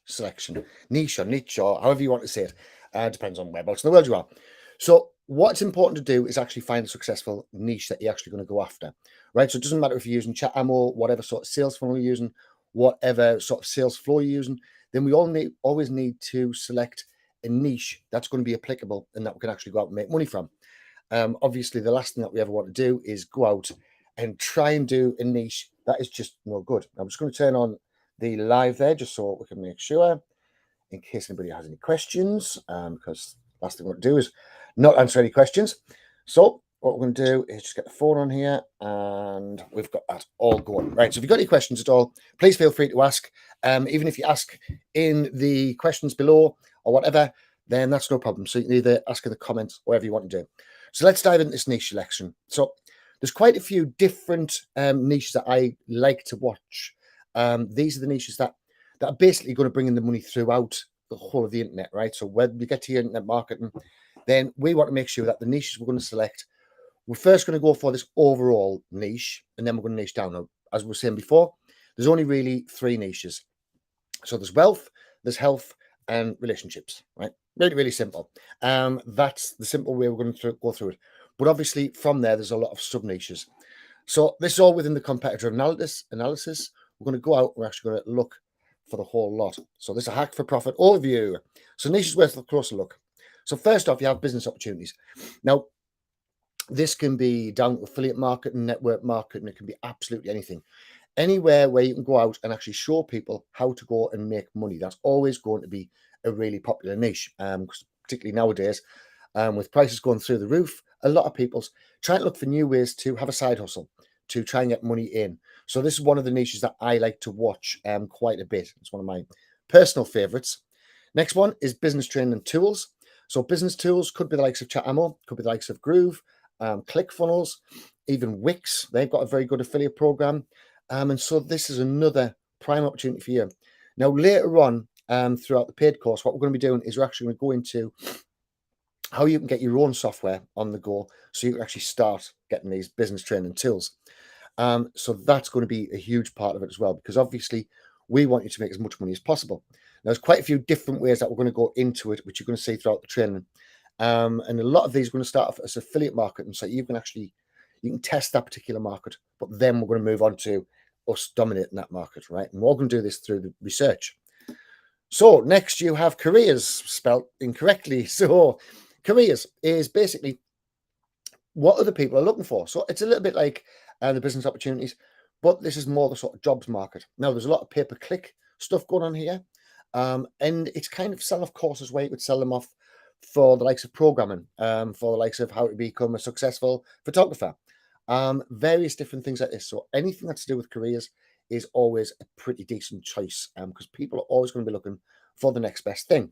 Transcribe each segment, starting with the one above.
selection, niche or however you want to say it. Depends on whereabouts in the world you are. So what's important to do is actually find a successful niche that you're actually going to go after, right? So it doesn't matter if you're using ChatAmo, whatever sort of sales funnel you're using, whatever sort of sales flow you're using, then we always need to select a niche that's going to be applicable and that we can actually go out and make money from. Obviously, the last thing that we ever want to do is go out and try and do a niche that is just no good. I'm just going to turn on the live there just so we can make sure, in case anybody has any questions, because last thing we want to do is not answer any questions. So what we're going to do is just get the phone on here, and we've got that all going. Right, so if you've got any questions at all, please feel free to ask. Even if you ask in the questions below or whatever, then that's no problem. So you can either ask in the comments, whatever you want to do. So let's dive into this niche selection. So there's quite a few different niches that I like to watch. These are the niches that are basically going to bring in the money throughout the whole of the internet, right? So when we get to your internet marketing, then we want to make sure that the niches we're going to select, we're first going to go for this overall niche, and then we're going to niche down. Now, as we were saying before, there's only really 3 niches. So there's wealth, there's health, and relationships, right? Really, really simple. That's the simple way we're going to go through it. But obviously, from there, there's a lot of sub niches. So this is all within the competitor analysis. We're going to go out. We're actually going to look for the whole lot. So this is a hack for profit overview. So niche is worth a closer look. So first off, you have business opportunities. Now, this can be down to affiliate marketing, network marketing. It can be absolutely anything. Anywhere where you can go out and actually show people how to go and make money. That's always going to be a really popular niche, particularly nowadays, with prices going through the roof. A lot of people's trying to look for new ways to have a side hustle, to try and get money in. So this is one of the niches that I like to watch quite a bit. It's one of my personal favorites. Next one is business training and tools. So business tools could be the likes of ChatAmo, could be the likes of Groove, ClickFunnels, even Wix. They've got a very good affiliate program. And so this is another prime opportunity for you. Now, later on throughout the paid course, what we're going to be doing is we're actually going to go into how you can get your own software on the go so you can actually start getting these business training tools. So that's going to be a huge part of it as well, because obviously we want you to make as much money as possible. Now, there's quite a few different ways that we're going to go into it, which you're going to see throughout the training. And a lot of these are going to start off as affiliate marketing. So you can test that particular market, but then we're going to move on to us dominating that market, right? And we're going to do this through the research. So next you have careers, spelled incorrectly. So careers is basically what other people are looking for. So it's a little bit like the business opportunities, but this is more the sort of jobs market. Now there's a lot of pay-per-click stuff going on here. And it's kind of sell off courses where you could sell them off for the likes of programming, for the likes of how to become a successful photographer, various different things like this. So anything that's to do with careers is always a pretty decent choice because people are always going to be looking for the next best thing.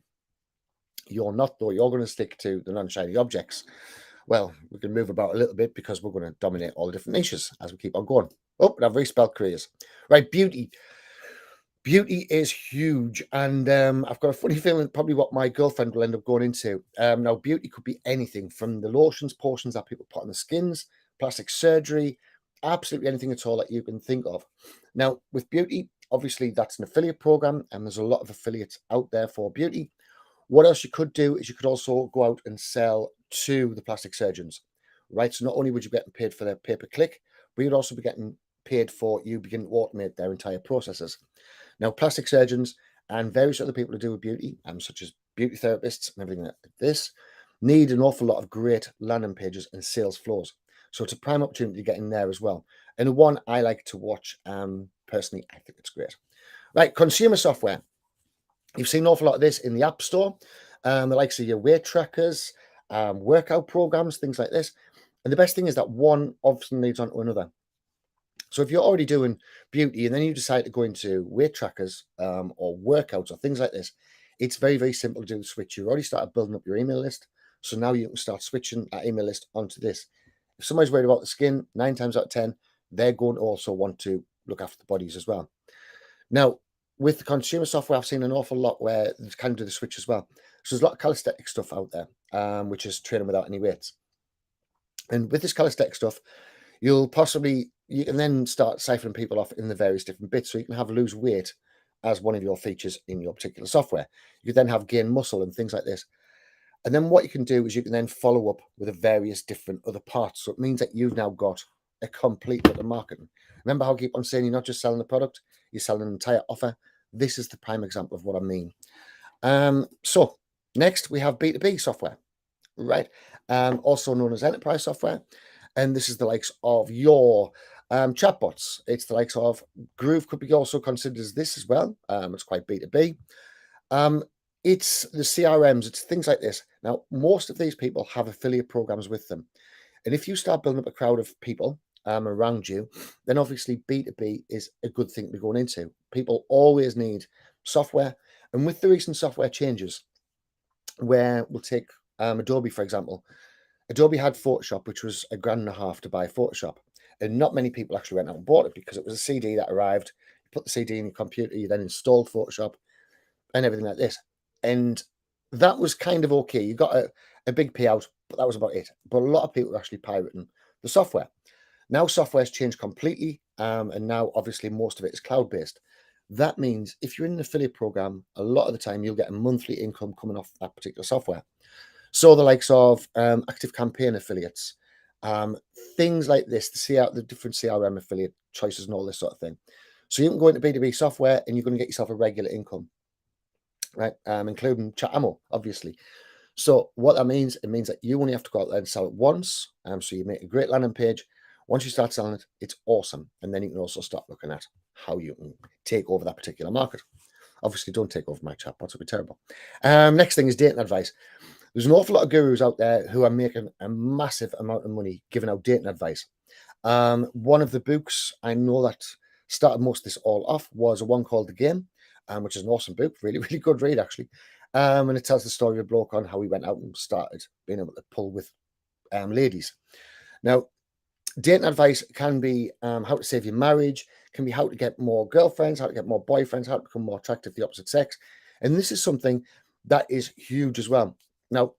You're not, though. You're going to stick to the non-shiny objects. Well, we can move about a little bit because we're going to dominate all the different niches as we keep on going. Oh, and I've respelled careers. Right, beauty. Beauty is huge, and I've got a funny feeling probably what my girlfriend will end up going into. Now, beauty could be anything from the lotions, potions that people put on the skins, plastic surgery, absolutely anything at all that you can think of. Now, with beauty, obviously that's an affiliate program, and there's a lot of affiliates out there for beauty. What else you could do is you could also go out and sell to the plastic surgeons, right? So not only would you be getting paid for their pay-per-click, but you'd also be getting paid for you begin to automate their entire processes. Now, plastic surgeons and various other people who do with beauty, such as beauty therapists and everything like this, need an awful lot of great landing pages and sales flows. So it's a prime opportunity to get in there as well. And the one I like to watch, personally, I think it's great. Right, consumer software. You've seen an awful lot of this in the App Store, the likes of your weight trackers, workout programs, things like this. And the best thing is that one often leads on to another. So if you're already doing beauty and then you decide to go into weight trackers or workouts or things like this, it's very, very simple to do the switch. You've already started building up your email list. So now you can start switching that email list onto this. If somebody's worried about the skin, 9 times out of 10, they're going to also want to look after the bodies as well. Now, with the consumer software, I've seen an awful lot where they can do the switch as well. So there's a lot of calisthenic stuff out there, which is training without any weights. And with this calisthenic stuff, you can then start siphoning people off in the various different bits. So you can have lose weight as one of your features in your particular software. You then have gain muscle and things like this. And then what you can do is you can then follow up with a various different other parts. So it means that you've now got a complete lot of marketing. Remember how I keep on saying you're not just selling a product, you're selling an entire offer. This is the prime example of what I mean. So next we have B2B software, right? Also known as enterprise software. And this is the likes of your chatbots. It's the likes of Groove could be also considered as this as well. It's quite B2B. It's the CRMs, it's things like this. Now, most of these people have affiliate programs with them. And if you start building up a crowd of people around you, then obviously B2B is a good thing to be going into. People always need software. And with the recent software changes, where we'll take Adobe, for example, Adobe had Photoshop, which was $1,500 to buy Photoshop. And not many people actually went out and bought it because it was a CD that arrived. You put the CD in your computer, you then installed Photoshop and everything like this. And that was kind of okay. You got a big payout, but that was about it. But a lot of people were actually pirating the software. Now software's changed completely, and now obviously most of it is cloud-based. That means if you're in an affiliate program, a lot of the time you'll get a monthly income coming off that particular software. So the likes of Active Campaign affiliates, things like this, the different CRM affiliate choices and all this sort of thing. So you can go into B2B software and you're going to get yourself a regular income, right? Including ChatAmo, obviously. So what that means, it means that you only have to go out there and sell it once. So you make a great landing page. Once you start selling it, it's awesome. And then you can also start looking at how you can take over that particular market. Obviously, don't take over my chatbots, it'll be terrible. Next thing is dating advice. There's an awful lot of gurus out there who are making a massive amount of money giving out dating advice. One of the books I know that started most of this all off was one called The Game, which is an awesome book, really, really good read, actually. And it tells the story of a bloke on how he went out and started being able to pull with ladies. Now, dating advice can be how to save your marriage, can be how to get more girlfriends, how to get more boyfriends, how to become more attractive to the opposite sex. And this is something that is huge as well. Now,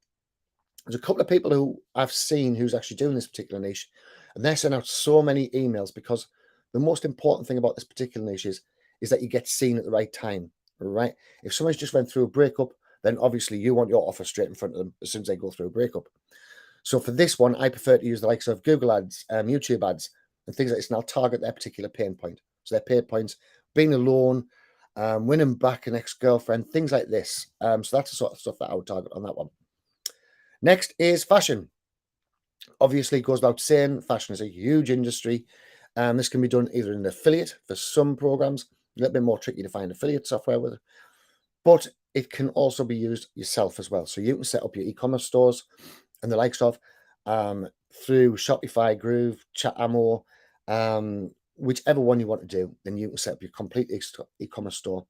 there's a couple of people who I've seen who's actually doing this particular niche, and they're sending out so many emails because the most important thing about this particular niche is that you get seen at the right time, right? If someone's just went through a breakup, then obviously you want your offer straight in front of them as soon as they go through a breakup. So for this one, I prefer to use the likes of Google ads, YouTube ads, and things like this, and I'll target their particular pain point. So their pain points, being alone, winning back an ex-girlfriend, things like this. So that's the sort of stuff that I would target on that one. Next is fashion. Obviously, it goes without saying, fashion is a huge industry. This can be done either in an affiliate for some programs, a little bit more tricky to find affiliate software with it, but it can also be used yourself as well. So you can set up your e-commerce stores and the likes of through Shopify, Groove, ChatAmo, whichever one you want to do, then you can set up your complete e-commerce store,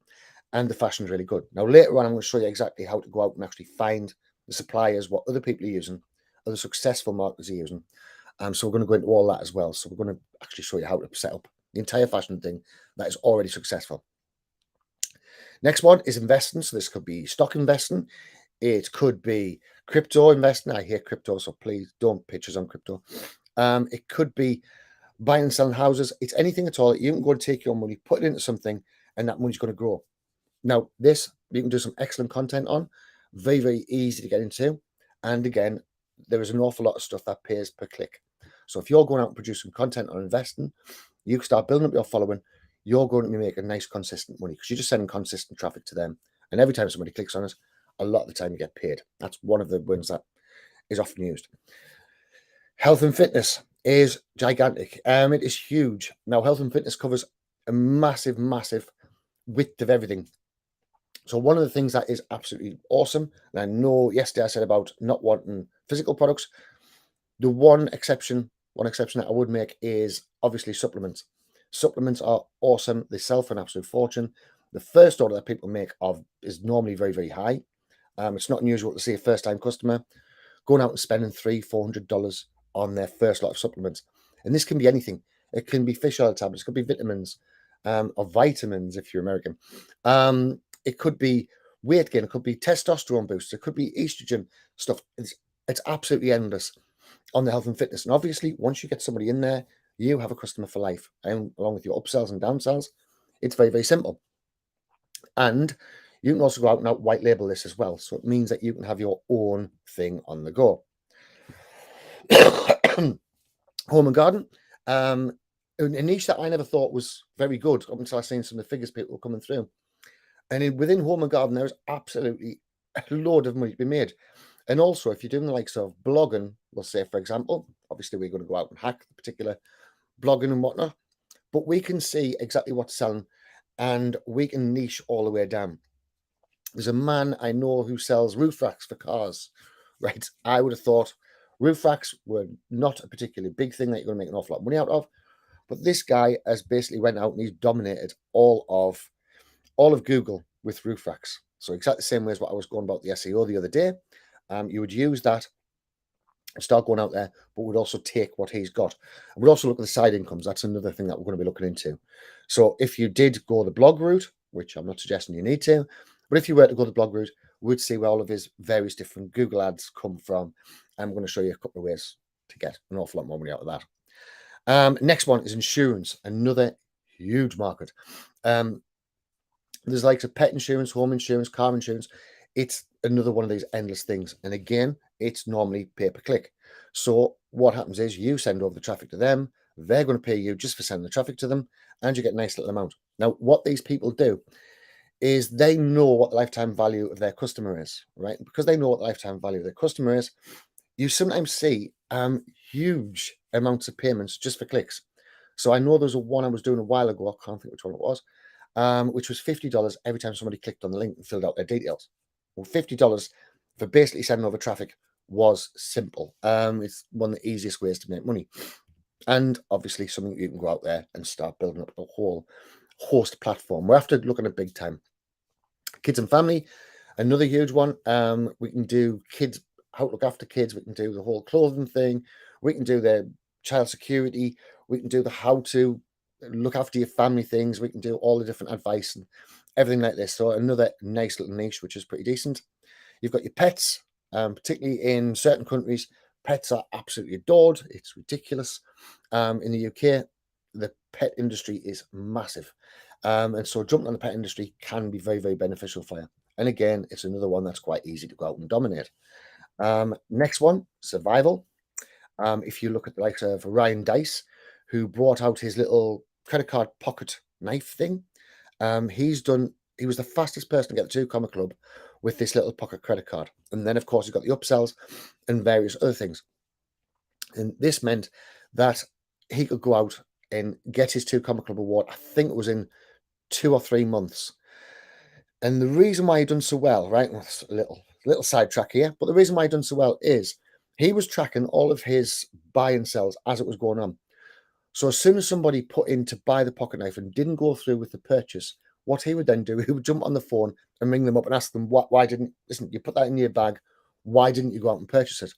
and the fashion is really good. Now, later on, I'm going to show you exactly how to go out and actually find the suppliers, what other people are using, other successful marketers are using. So we're going to go into all that as well. So we're going to actually show you how to set up the entire fashion thing that is already successful. Next one is investing. So this could be stock investing. It could be crypto investing. I hate crypto, so please don't pitch us on crypto. It could be buying and selling houses. It's anything at all. You can go and take your money, put it into something, and that money's going to grow. Now, this you can do some excellent content on. Very, very easy to get into. And again, there is an awful lot of stuff that pays per click. So if you're going out and producing content on investing, you can start building up your following. You're going to be making nice, consistent money because you're just sending consistent traffic to them. And every time somebody clicks on it, a lot of the time you get paid. That's one of the ones that is often used. Health and fitness is gigantic. It is huge. Now, health and fitness covers a massive, massive width of everything. So one of the things that is absolutely awesome, and I know yesterday I said about not wanting physical products. The one exception that I would make is obviously supplements. Supplements are awesome. They sell for an absolute fortune. The first order that people make is normally very, very high. It's not unusual to see a first-time customer going out and spending $300-400 on their first lot of supplements. And this can be anything. It can be fish oil tablets, it could be vitamins, or vitamins if you're American. It could be weight gain, it could be testosterone boosts, it could be estrogen stuff. It's absolutely endless on the health and fitness. And obviously, once you get somebody in there, you have a customer for life. And along with your upsells and downsells, it's very, very simple. And you can also go out and white label this as well. So it means that you can have your own thing on the go. Home and garden, a niche that I never thought was very good up until I seen some of the figures people were coming through. And within home and garden, there's absolutely a load of money to be made. And also, if you're doing the likes of blogging, we'll say, for example, obviously we're going to go out and hack the particular blogging and whatnot, but we can see exactly what's selling and we can niche all the way down. There's a man I know who sells roof racks for cars, right? I would have thought roof racks were not a particularly big thing that you're going to make an awful lot of money out of. But this guy has basically went out and he's dominated all of Google with roof racks. So exactly the same way as what I was going about the SEO the other day. You would use that and start going out there, but would also take what he's got. And we'd also look at the side incomes. That's another thing that we're going to be looking into. So if you did go the blog route, which I'm not suggesting you need to, but if you were to go the blog route, we'd see where all of his various different Google ads come from. I'm going to show you a couple of ways to get an awful lot more money out of that. Next one is insurance, another huge market. There's like a pet insurance, home insurance, car insurance. It's another one of these endless things. And again, it's normally pay-per-click. So what happens is you send over the traffic to them. They're going to pay you just for sending the traffic to them, and you get a nice little amount. Now, what these people do is they know what the lifetime value of their customer is, right? Because they know what the lifetime value of their customer is, you sometimes see huge amounts of payments just for clicks. So I know there's a one I was doing a while ago. I can't think which one it was, which was $50 every time somebody clicked on the link and filled out their details. Well, $50 for basically sending over traffic was simple. It's one of the easiest ways to make money. And obviously something you can go out there and start building up a whole host platform. We're after looking at big time. Kids and family, another huge one. We can do kids, how to look after kids. We can do the whole clothing thing. We can do the child security. We can do the how to look after your family things. We can do all the different advice and everything like this. So another nice little niche, which is pretty decent. You've got your pets, particularly in certain countries. Pets are absolutely adored. It's ridiculous. In the UK, the pet industry is massive. And so jumping on the pet industry can be very, very beneficial for you. And again, it's another one that's quite easy to go out and dominate. Next one, survival. If you look at the likes of Ryan Dice, who brought out his little credit card pocket knife thing, he was the fastest person to get the 2 Comma Club with this little pocket credit card. And then, of course, he got the upsells and various other things. And this meant that he could go out and get his 2 Comma Club award. I think it was in 2 or 3 months. And the reason why he done so well, right? Well, a little sidetrack here, but the reason why he done so well is he was tracking all of his buy and sells as it was going on. So as soon as somebody put in to buy the pocket knife and didn't go through with the purchase, what he would then do, he would jump on the phone and ring them up and ask them, why didn't, listen, you put that in your bag, why didn't you go out and purchase it?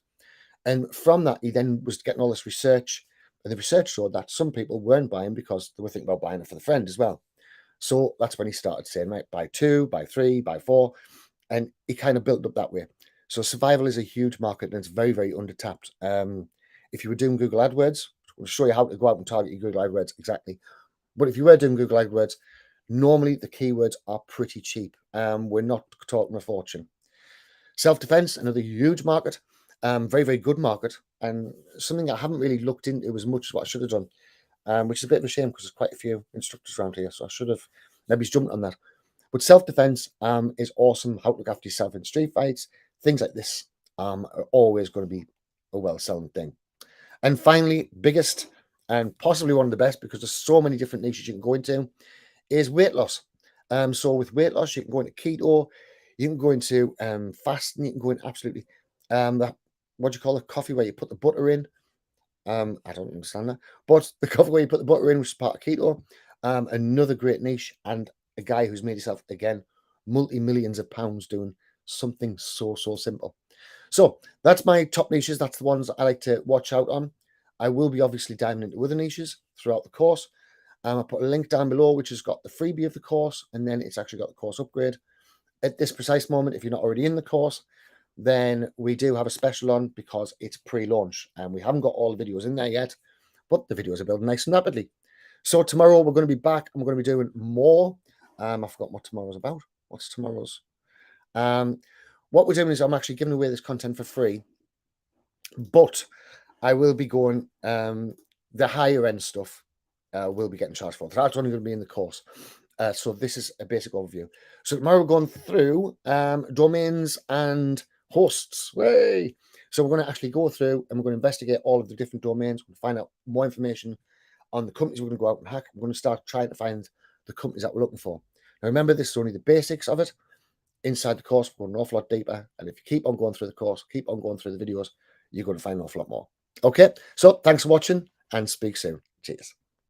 And from that, he then was getting all this research, and the research showed that some people weren't buying because they were thinking about buying it for the friend as well. So that's when he started saying, right, buy 2, buy 3, buy 4, and he kind of built up that way. So survival is a huge market and it's very, very undertapped. If you were doing Google AdWords, we'll show you how to go out and target your Google AdWords exactly. But if you were doing Google AdWords, normally the keywords are pretty cheap. We're not talking a fortune. Self-defense, another huge market, very, very good market, and something I haven't really looked into as much as what I should have done, which is a bit of a shame because there's quite a few instructors around here, so I should have maybe jumped on that. But self-defense is awesome. How to look after yourself in street fights, things like this are always going to be a well-selling thing. And finally, biggest and possibly one of the best, because there's so many different niches you can go into, is weight loss. So with weight loss, you can go into keto, you can go into fasting, you can go into absolutely that, what do you call it, coffee where you put the butter in. I don't understand that, but the coffee where you put the butter in, which is part of keto, another great niche, and a guy who's made himself again multi-millions of pounds doing something so simple. So that's my top niches. That's the ones I like to watch out on. I will be obviously diving into other niches throughout the course. I put a link down below, which has got the freebie of the course, and then it's actually got the course upgrade. At this precise moment, if you're not already in the course, then we do have a special on because it's pre-launch and we haven't got all the videos in there yet, but the videos are building nice and rapidly. So tomorrow we're going to be back and we're going to be doing more I forgot what tomorrow's about. What's tomorrow's? What we're doing is I'm actually giving away this content for free, but I will be going the higher end stuff will be getting charged for. That's only going to be in the course. So this is a basic overview. So tomorrow we're going through domains and hosts. Way. So we're going to actually go through and we're going to investigate all of the different domains. We'll find out more information on the companies we're going to go out and hack. We're going to start trying to find the companies that we're looking for. Now remember, this is only the basics of it. Inside the course, we're going an awful lot deeper. And if you keep on going through the course, keep on going through the videos, you're going to find an awful lot more. Okay, so thanks for watching and speak soon. Cheers.